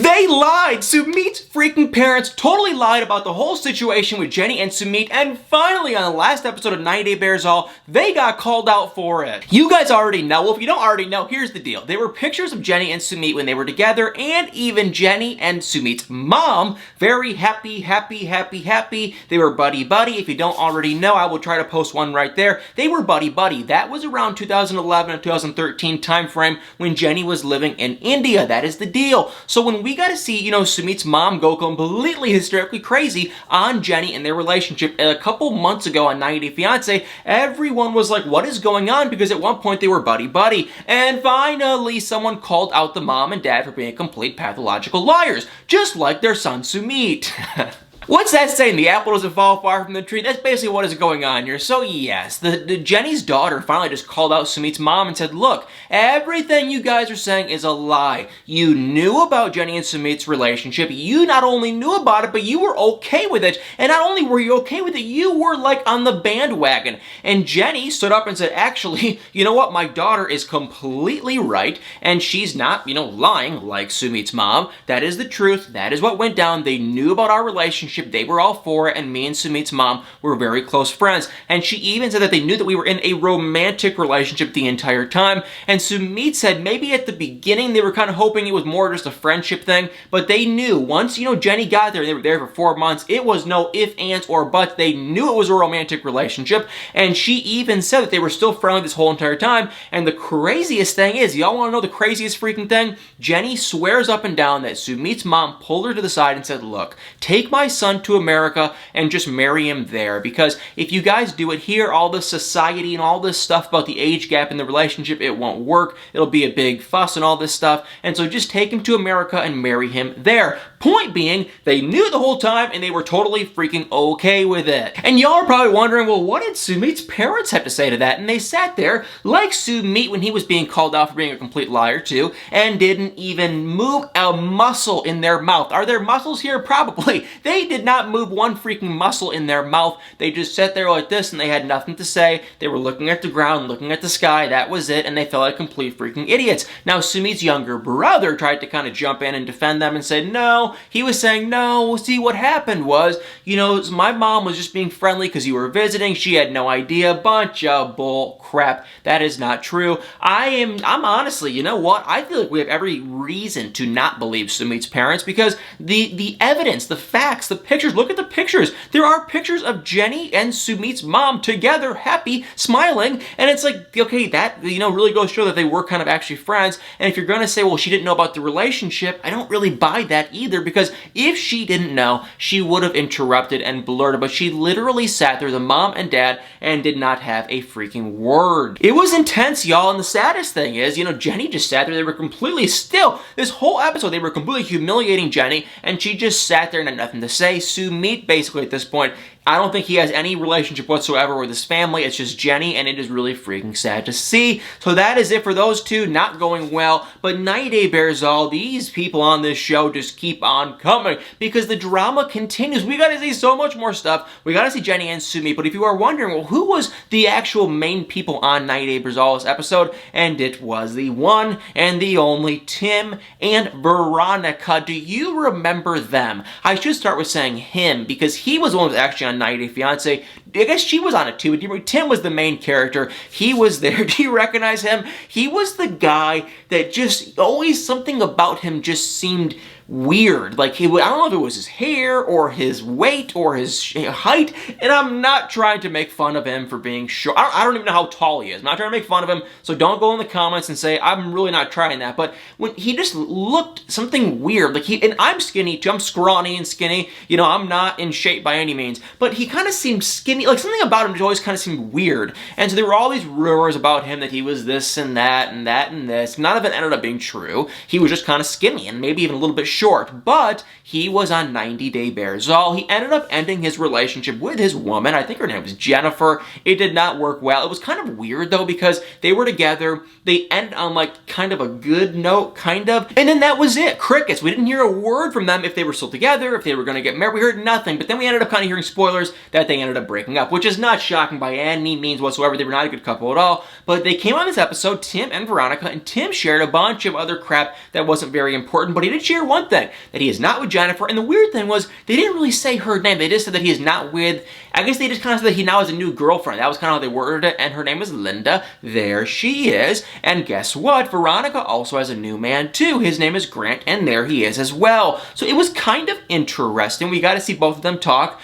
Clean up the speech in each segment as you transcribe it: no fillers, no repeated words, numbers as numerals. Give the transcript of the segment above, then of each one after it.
They lied! Sumit's freaking parents totally lied about the whole situation with Jenny and Sumit, and finally on the last episode of 90 Day Bears All, they got called out for it. You guys already know. Well, if you don't already know, here's the deal. There were pictures of Jenny and Sumit when they were together, and even Jenny and Sumit's mom, very happy. They were buddy-buddy. If you don't already know, I will try to post one right there. They were buddy-buddy. That was around 2011 and 2013 time frame when Jenny was living in India. That is the deal. So when we got to see, Sumit's mom go completely hysterically crazy on Jenny and their relationship a couple months ago on 90 Day Fiance, everyone was like, what is going on? Because at one point they were buddy-buddy. And finally, someone called out the mom and dad for being complete pathological liars, just like their son Sumit. What's that saying? The apple doesn't fall far from the tree? That's basically what is going on here. So yes, the Jenny's daughter finally just called out Sumit's mom and said, look, everything you guys are saying is a lie. You knew about Jenny and Sumit's relationship. You not only knew about it, but you were okay with it. And not only were you okay with it, you were like on the bandwagon. And Jenny stood up and said, actually, you know what? My daughter is completely right. And she's not, lying like Sumit's mom. That is the truth. That is what went down. They knew about our relationship. They were all for it, and me and Sumit's mom were very close friends. And she even said that they knew that we were in a romantic relationship the entire time. And Sumit said maybe at the beginning they were kind of hoping it was more just a friendship thing, but they knew once, Jenny got there, and they were there for 4 months, it was no ifs, ands, or buts. They knew it was a romantic relationship, and she even said that they were still friendly this whole entire time. And the craziest thing is, y'all want to know the craziest freaking thing? Jenny swears up and down that Sumit's mom pulled her to the side and said, look, take my son to America and just marry him there, because if you guys do it here, all this society and all this stuff about the age gap in the relationship, it won't work. It'll be a big fuss and all this stuff, and so just take him to America and marry him there. Point being, they knew the whole time and they were totally freaking okay with it. And y'all are probably wondering, well, what did Sumit's parents have to say to that? And they sat there like Sumit when he was being called out for being a complete liar too, and didn't even move a muscle in their mouth. Are there muscles here? Probably. They did not move one freaking muscle in their mouth. They just sat there like this and they had nothing to say. They were looking at the ground, looking at the sky. That was it, and they felt like complete freaking idiots. Now, Sumit's younger brother tried to kind of jump in and defend them and said, no, he was saying, no, see, what happened was, my mom was just being friendly because you were visiting. She had no idea. Bunch of bull crap. That is not true. I'm honestly, you know what? I feel like we have every reason to not believe Sumit's parents, because the evidence, the facts, the pictures, look at the pictures. There are pictures of Jenny and Sumit's mom together, happy, smiling, and it's like, okay, that, really goes to show that they were kind of actually friends. And if you're going to say, well, she didn't know about the relationship, I don't really buy that either, because if she didn't know, she would have interrupted and blurted, but she literally sat there, the mom and dad, and did not have a freaking word. It was intense, y'all, and the saddest thing is, Jenny just sat there. They were completely still. This whole episode, they were completely humiliating Jenny, and she just sat there and had nothing to say. Sumit, basically, at this point, I don't think he has any relationship whatsoever with his family. It's just Jenny, and it is really freaking sad to see. So that is it for those two, not going well. But 90 Day Bears All, these people on this show just keep on coming because the drama continues. We gotta see so much more stuff. We gotta see Jenny and Sumit. But if you are wondering, well, who was the actual main people on 90 Day Bears All this episode? And it was the one and the only Tim and Veronica. Do you remember them? I should start with saying him, because he was the one who was actually on 90 Day Fiance. I guess she was on it too, but Tim was the main character. He was there. Do you recognize him? He was the guy that just always, something about him just seemed weird. Like, I don't know if it was his hair or his weight or his height, and I'm not trying to make fun of him for being short. I don't even know how tall he is. I'm not trying to make fun of him, so don't go in the comments and say, I'm really not trying that. But when he just looked something weird, like and I'm skinny too. I'm scrawny and skinny. I'm not in shape by any means, but he kind of seemed skinny. Like, something about him just always kind of seemed weird. And so there were all these rumors about him that he was this and that and that and this. None of it ended up being true. He was just kind of skinny and maybe even a little bit short, but he was on 90 Day Bears All. He ended up ending his relationship with his woman. I think her name was Jennifer. It did not work well. It was kind of weird though, because they were together. They ended on like kind of a good note, kind of, and then that was it. Crickets. We didn't hear a word from them if they were still together, if they were going to get married. We heard nothing, but then we ended up kind of hearing spoilers that they ended up breaking up, which is not shocking by any means whatsoever. They were not a good couple at all, but they came on this episode, Tim and Veronica, and Tim shared a bunch of other crap that wasn't very important, but he did share one one thing, that he is not with Jennifer, and the weird thing was, they didn't really say her name. They just said that he is not with, I guess they just kind of said that he now has a new girlfriend. That was kind of how they worded it, and her name is Linda. There she is. And guess what? Veronica also has a new man too. His name is Grant, and there he is as well. So it was kind of interesting. We got to see both of them talk.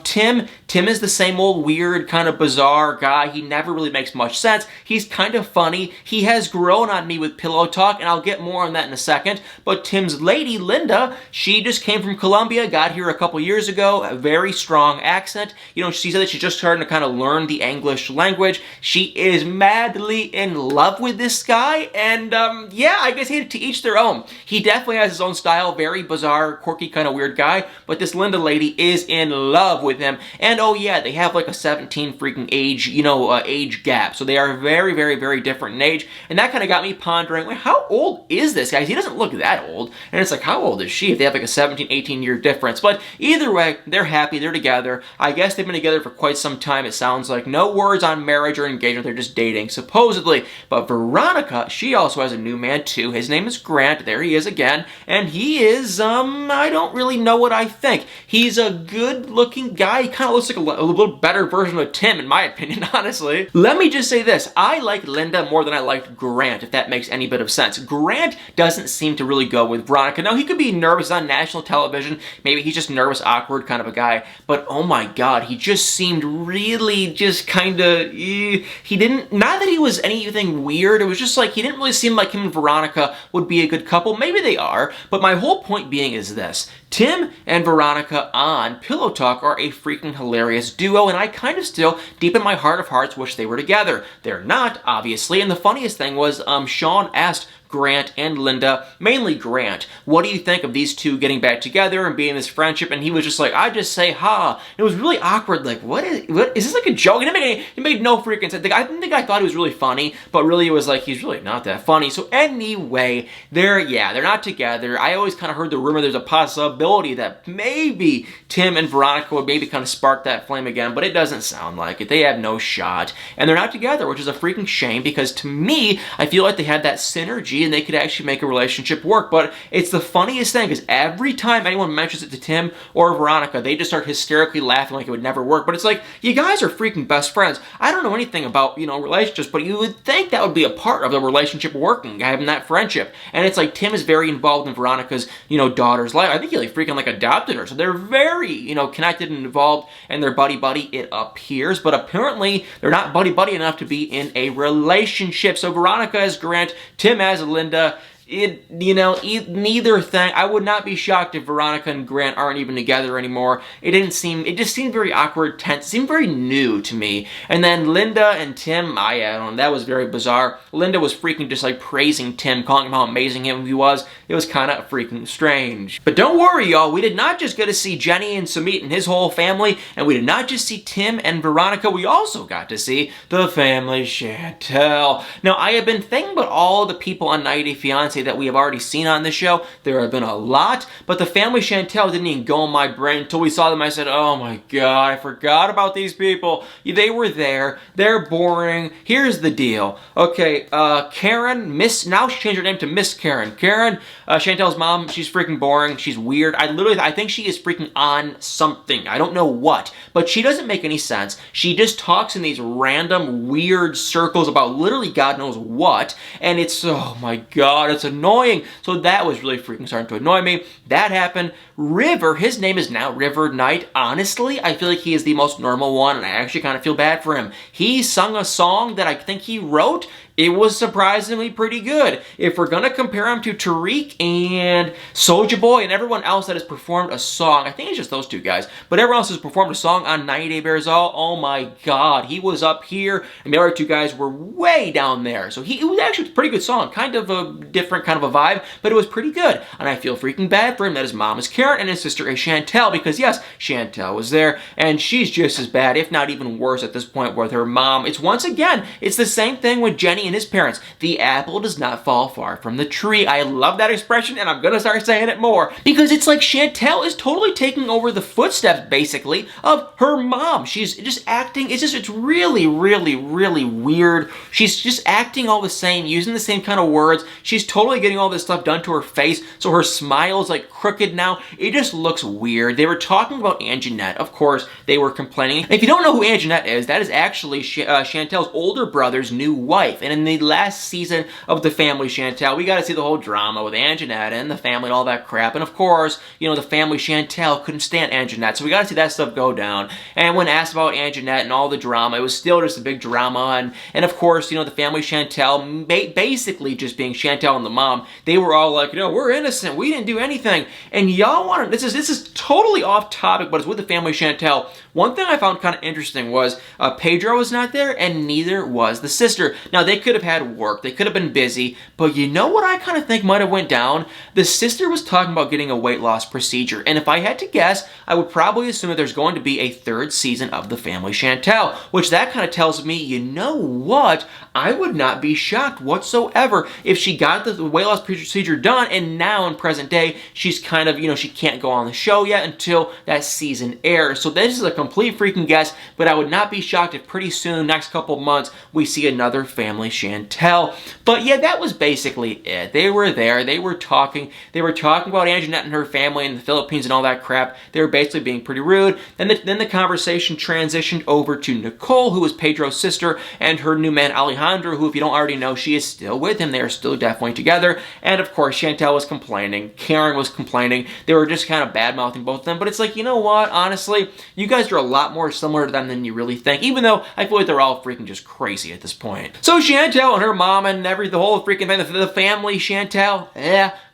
Tim is the same old weird, kind of bizarre guy. He never really makes much sense. He's kind of funny. He has grown on me with pillow talk, and I'll get more on that in a second. But Tim's lady, Linda, she just came from Colombia, got here a couple years ago, a very strong accent. You know, she said that she's just starting to kind of learn the English language. She is madly in love with this guy, and yeah, I guess to each their own. He definitely has his own style, very bizarre, quirky, kind of weird guy, but this Linda lady is in love with him. And oh yeah, they have like a 17 freaking age, age gap. So they are very, very, very different in age. And that kind of got me pondering, wait, how old is this guy? He doesn't look that old. And it's like, how old is she if they have like a 17, 18 year difference? But either way, they're happy, they're together. I guess they've been together for quite some time. It sounds like no words on marriage or engagement. They're just dating, supposedly. But Veronica, she also has a new man too. His name is Grant. There he is again. And he is, I don't really know what I think. He's a good looking guy. He kind of looks like a little better version of Tim, in my opinion, honestly. Let me just say this. I like Linda more than I liked Grant, if that makes any bit of sense. Grant doesn't seem to really go with Veronica. Now, he could be nervous on national television. Maybe he's just nervous, awkward kind of a guy. But oh my God, he just seemed really just kind of, he didn't, not that he was anything weird. It was just like, he didn't really seem like him and Veronica would be a good couple. Maybe they are. But my whole point being is this. Tim and Veronica on Pillow Talk are a freaking hilarious duo, and I kind of still, deep in my heart of hearts, wish they were together. They're not, obviously, and the funniest thing was, Sean asked Grant and Linda, mainly Grant, what do you think of these two getting back together and being this friendship? And he was just like, I just say ha. It was really awkward, like, what is this like a joke? It made no freaking sense. I think I thought it was really funny, but really it was like, he's really not that funny. So anyway, they're not together. I always kind of heard the rumor there's a possibility that maybe Tim and Veronica would maybe kind of spark that flame again, but it doesn't sound like it. They have no shot. And they're not together, which is a freaking shame, because to me, I feel like they had that synergy and they could actually make a relationship work. But it's the funniest thing, because every time anyone mentions it to Tim or Veronica, they just start hysterically laughing like it would never work. But it's like, you guys are freaking best friends. I don't know anything about, relationships, but you would think that would be a part of the relationship working, having that friendship. And it's like, Tim is very involved in Veronica's, daughter's life. I think he freaking adopted her. So they're very, connected and involved, and they're buddy-buddy, it appears. But apparently, they're not buddy-buddy enough to be in a relationship. So Veronica as Grant, Tim as Linda. Neither thing. I would not be shocked if Veronica and Grant aren't even together anymore. It just seemed very awkward, tense, seemed very new to me. And then Linda and Tim, I don't know, that was very bizarre. Linda was freaking just praising Tim, calling him how amazing he was. It was kind of freaking strange. But don't worry, y'all, we did not just get to see Jenny and Sumit and his whole family, and we did not just see Tim and Veronica, we also got to see the family Chantelle. Now, I have been thinking about all the people on 90 Day Fiance that we have already seen on this show. There have been a lot, but the family Chantelle didn't even go in my brain until we saw them. I said, oh my God, I forgot about these people. They were there. They're boring. Here's the deal. Okay, Karen, now she changed her name to Miss Karen. Karen, Chantelle's mom, she's freaking boring. She's weird. I think she is freaking on something. I don't know what, but she doesn't make any sense. She just talks in these random weird circles about literally God knows what, and it's, oh my God, it's annoying. So that was really freaking starting to annoy me. That happened. River, his name is now River Knight. Honestly, I feel like he is the most normal one, and I actually kind of feel bad for him. He sung a song that I think he wrote. It was surprisingly pretty good. If we're gonna compare him to Tariq and Soulja Boy and everyone else that has performed a song, I think it's just those two guys, but everyone else has performed a song on 90 Day Bearzall, oh my God, he was up here, and the other two guys were way down there. So it was actually a pretty good song, kind of a different kind of a vibe, but it was pretty good. And I feel freaking bad for him that his mom is Karen and his sister is Chantelle, because yes, Chantelle was there, and she's just as bad, if not even worse at this point with her mom. It's once again, it's the same thing with Jenny Jenny and his parents. The apple does not fall far from the tree. I love that expression, and I'm gonna start saying it more, because it's like Chantelle is totally taking over the footsteps, basically, of her mom. She's just acting, it's really, really, really weird. She's just acting all the same, using the same kind of words. She's totally getting all this stuff done to her face, so her smile is like crooked now. It just looks weird. They were talking about Anjanette. Of course, they were complaining. If you don't know who Anjanette is, that is actually Chantelle's older brother's new wife. And in the last season of The Family Chantelle, we got to see the whole drama with Anjanette and the family and all that crap. And of course, you know, the family Chantelle couldn't stand Anjanette, so we got to see that stuff go down. And when asked about Anjanette and all the drama, it was still just a big drama. And of course, you know, the family Chantelle, basically just being Chantelle and the mom, they were all like, you know, we're innocent, we didn't do anything. And y'all want to, this is totally off topic, but it's with the family Chantelle. One thing I found kind of interesting was Pedro was not there, and neither was the sister. Now, they could have had work, they could have been busy, but you know what I kind of think might have went down? The sister was talking about getting a weight loss procedure, and if I had to guess, I would probably assume that there's going to be a third season of The Family Chantelle, which that kind of tells me, you know what? I would not be shocked whatsoever if she got the weight loss procedure done, and now in present day, she's kind of, you know, she can't go on the show yet until that season airs. So this is a complete freaking guess, but I would not be shocked if pretty soon, next couple months, we see another Family Chantelle. But yeah, that was basically it. They were there, they were talking about Anjanette and her family in the Philippines and all that crap. They were basically being pretty rude. Then the conversation transitioned over to Nicole, who was Pedro's sister, and her new man Alejandro, who, if you don't already know, she is still with him. They are still definitely together. And of course, Chantelle was complaining, Karen was complaining. They were just kind of bad-mouthing both of them. But it's like, you know what? Honestly, you guys are a lot more similar to them than you really think, even though I feel like they're all freaking just crazy at this point. So Chantelle and her mom and the whole freaking thing, the family Chantelle,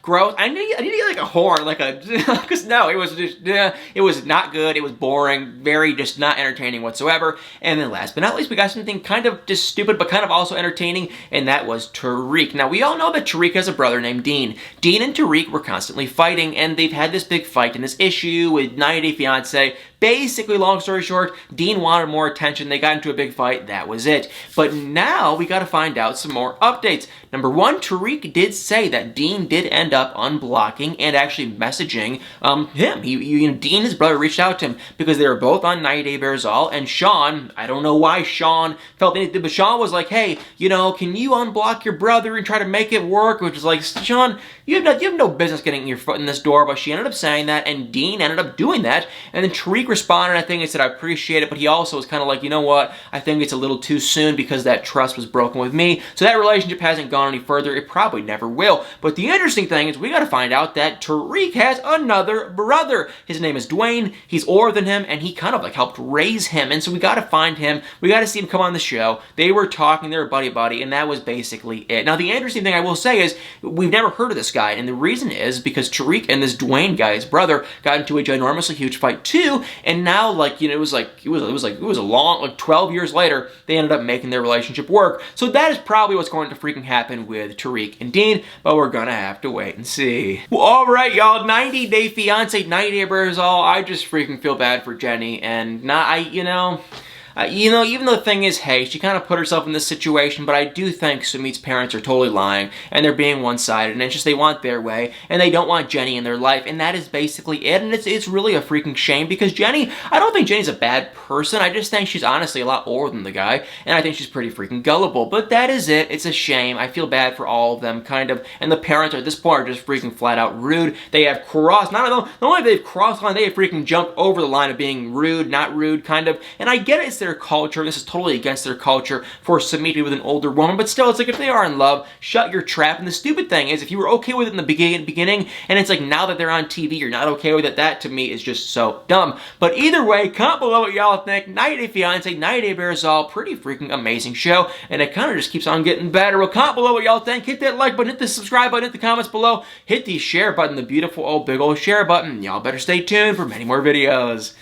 gross. I need to get like a horn, like a, because no, it was just, it was not good, it was boring, very just not entertaining whatsoever. And then last but not least, we got something kind of just stupid, but kind of also entertaining, and that was Tariq. Now, we all know that Tariq has a brother named Dean. Dean and Tariq were constantly fighting, and they've had this big fight in this issue with 90 Day Fiance. Basically, long story short, Dean wanted more attention, they got into a big fight, that was it. But now, we gotta find out some more updates. Number one, Tariq did say that Dean did end up unblocking and actually messaging him. Dean, his brother, reached out to him because they were both on 90 Day Bearzall, and Sean, I don't know why Sean felt anything, but Sean was like, hey, you know, can you unblock your brother and try to make it work? Which is like, Sean, you have no business getting your foot in this door, but she ended up saying that, and Dean ended up doing that, and then Tariq responded, I think, and said, I appreciate it, but he also was kind of like, you know what, I think it's a little too soon because that trust was broken with me, so that relationship hasn't gone any further. It probably never will. But the interesting thing is we got to find out that Tariq has another brother. His name is Dwayne. He's older than him, and he kind of like helped raise him, and so we got to find him. We got to see him come on the show. They were talking, they were buddy-buddy, and that was basically it. Now, the interesting thing I will say is we've never heard of this guy, and the reason is because Tariq and this Dwayne guy, his brother, got into a ginormously huge fight too, and now, like, you know, it was a long, like 12 years later, they ended up making their relationship work. So that is probably what's going to freaking happen with Tariq and Dean, but we're gonna have to wait and see. Well, alright, y'all, 90 Day Fiance, 90 Day Bearzall, I just freaking feel bad for Jenny, and even though the thing is, hey, she kind of put herself in this situation, but I do think Sumit's parents are totally lying, and they're being one-sided, and it's just they want their way, and they don't want Jenny in their life, and that is basically it, and it's really a freaking shame, because Jenny, I don't think Jenny's a bad person, I just think she's honestly a lot older than the guy, and I think she's pretty freaking gullible, but that is it. It's a shame. I feel bad for all of them, kind of, and the parents at this point are just freaking flat-out rude. They have crossed, not only have they crossed the line, they have freaking jumped over the line of being rude, not rude, kind of, and I get it, it's their culture. This is totally against their culture for Sumit to be with an older woman, but still, it's like if they are in love, shut your trap. And the stupid thing is, if you were okay with it in the beginning, and it's like now that they're on TV, you're not okay with it, that to me is just so dumb. But either way, comment below what y'all think. 90 Day Fiance, 90 Day Bearzall, pretty freaking amazing show, and it kind of just keeps on getting better. Well, comment below what y'all think. Hit that like button, hit the subscribe button, hit the comments below, hit the share button, the beautiful old big old share button. Y'all better stay tuned for many more videos.